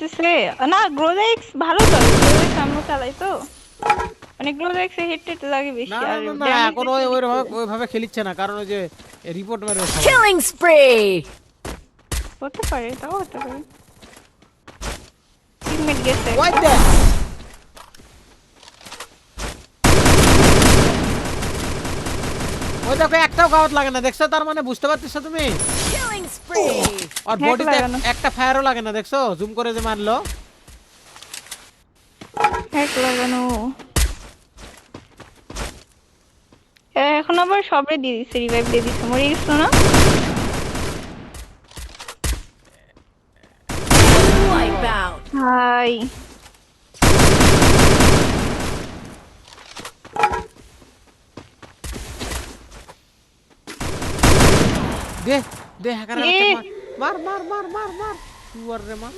করতেছে না। গ্লোজেক্স ভালো চলে, গ্লোজেক্স আমরা চালাই তো, মানে গ্লোজেক্সে হেড লাগে না বেশি না আর না না ড্যামেজ এখন একটু বেশি দেয়। ওইভাবে খেলিচ্ছে না, কারণ ওই যে রিপোর্ট মেরে সবাই। Killing spree! হতে পারে, তাও হতে পারে। টিমমেট গেছে ওই একটা। দেখ, ওই দেখো একটাও কাওয়াত লাগে না, দেখছো? তার মানে বুঝতে পারতেছো তুমি? Killing spree! আর হ্যাক বডিতে লাগানো, একটা ফায়ারও লাগে না, দেখছো? জুম করে যে মারলো। হ্যাক লাগানো। এখন আবার সবাই দিয়ে দিচ্ছে, রিভাইভ দিয়ে দিচ্ছে, মরে গেছিল না? Wipeout! হাই, দে দে হ্যাকারের এ বাচ্চা, মার মার মার মার মার মার। শুয়ার রে মা,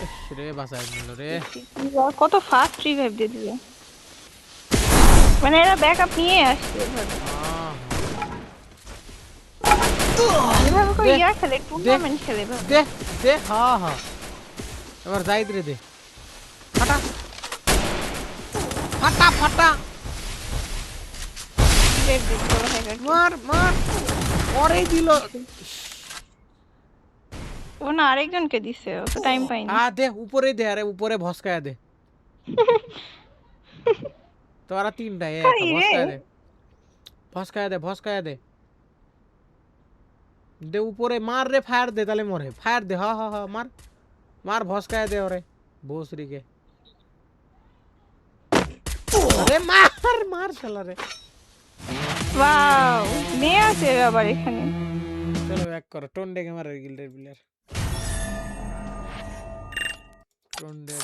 ইস রে বাঁচায় নিল রে। কত ফাস্ট রিভাইভ দিয়ে দিল, মানে এরা ব্যাকআপ নিয়ে আসছে এভাবে। আহ, এভাবে করে দে ইয়া খেলে, দে টুর্নামেন্ট খেলে এভাবে। দে দে, হা হা। এবার যাইদ রে, দে ফাটা ফাটা ফাটা, রিভাইভ দিতে বলো হ্যাকারকে। মার মার। পরেই দিল। ও না, আরেকজনকে দিছে, ও তো টাইম পাইনি। দে উপরে দে, আরে উপরে ভস্কায় দে। তোরা তিনটা এক হাই রে, ভস্কায় দে, ভস্কায় দে, ভস্কায় দে। দে উপরে মার রে, ফায়ার দে, তাহলে মরে। ফায়ার দে, হা হা হা, মার মার, ভস্কায় দে ওরে ভোসরিকে। আরে মার মার শালা রে। ওয়াও, মেয়ে আছে আবার এখানে। চলো ব্যাক করো, টন্ডে গেমারের গিল্ডের প্লেয়ার। টন্ডে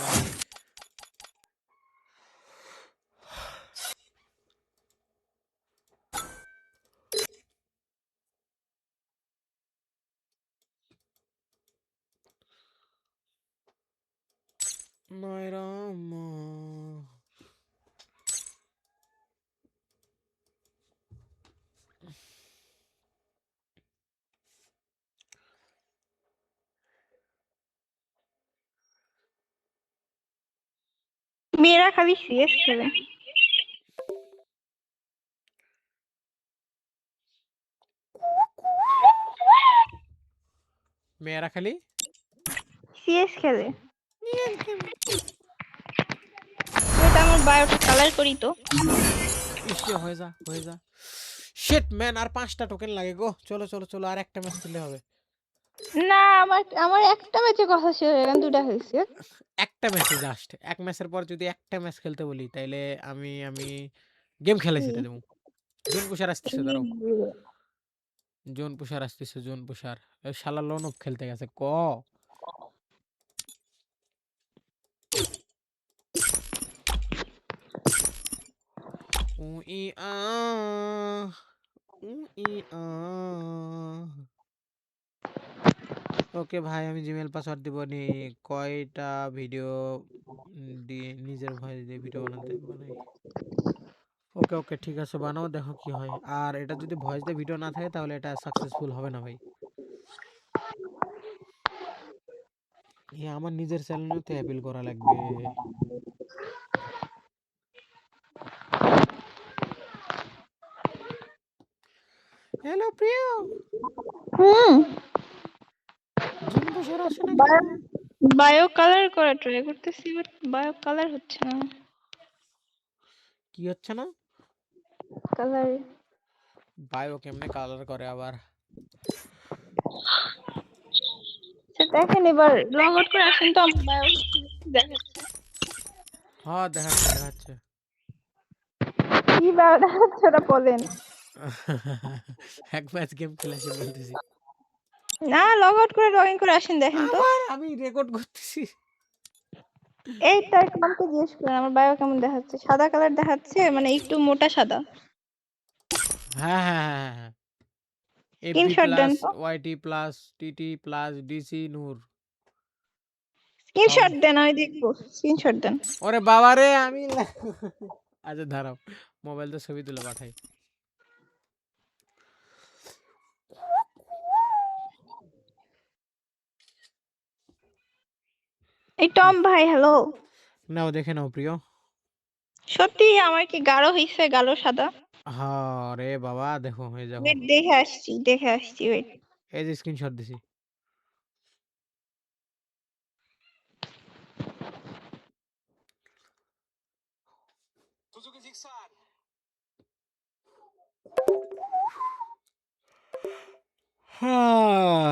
নয়রাম। মেয়েরা খালি সিএস খেলে। মেয়েরা খালি সিএস খেলে। ওইটা আমার বায়োটা কালার করি তো। ইসে, হয়ে যা হয়ে যা। শিট ম্যান, আর 5টা টোকেন লাগে গো। চলো চলো চলো, আর একটা ম্যাচ খেললে হবে। না, আমার আমার একটা ম্যাচে কথা শেষ হয়ে গেল, দুটা হয়েছে। একটা ম্যাচে জাস্ট, এক ম্যাচের পর যদি একটা ম্যাচ খেলতে বলি, তাইলে আমি আমি গেম খেলাই সেটা দেবো। জোন পুষার আসতেছে, ধরো জোন পুষার আসতেছে, জোন পুষার। ওই শালা লোন অফ খেলতে গেছে ক। উই আ উই আ। ওকে ভাই, আমি জিমেল পাসওয়ার্ড দিব নি। কয়টা ভিডিও দিয়ে নিজের ভয়েস দিয়ে ভিডিও বানাতে বানাই? ওকে ওকে ঠিক আছে, বানাও, দেখো কি হয়। আর এটা যদি ভয়েস দিয়ে ভিডিও না থাকে, তাহলে এটা সাকসেসফুল হবে না ভাই। আমার নিজের চ্যানেলেও তো অ্যাপিল করা লাগবে। হ্যালো প্রিয়, হুম, জুন বসে আসে না কেন? বায়ো কালার করা ট্রাই করতেছি, বাট বায়ো কালার হচ্ছে না। কি হচ্ছে না? কালার বায়ো কেমনে কালার করে আবার? দেখেন, এবার লগ আউট করে আসেন তো, আমার বায়ো দেখাচ্ছে। হ্যাঁ দেখাচ্ছে দেখাচ্ছে। কি বায়ো দেখাচ্ছে ওটা বলেন। এক ম্যাচ গেম খেলে এসে বলতেছি। না, লগ আউট করে লগ ইন করে আসেন, দেখেন তো। আবার আমি রেকর্ড করতেছি। এইটা কমকে জিজ্ঞেস করেন আমার বায়ো কেমন দেখাচ্ছে। সাদা কালার দেখাচ্ছে, মানে একটু মোটা সাদা। হ্যাঁ হ্যাঁ হ্যাঁ হ্যাঁ। এফবি স্ক্রিনশট দেন প্লাস, তো, ওয়াইটি প্লাস, টিটি প্লাস, ডিসি নূর। সব। স্ক্রিনশট দেন, আমি দেখবো, স্ক্রিনশট দেন। ওরে বাবা রে, আমি আচ্ছা দাঁড়াও, মোবাইল তো ছবি তুলে পাঠাই। এই টম ভাই হ্যালো। নাও দেখে নাও প্রিয়। সত্যি আমার কি গাঢ় হইছে গাঢ় সাদা? হ্যাঁ রে বাবা, দেখো এই দেখো, ওয়েট দেখে আসছি ওয়েট। এই যে স্ক্রিনশট দিছি। হ্যাঁ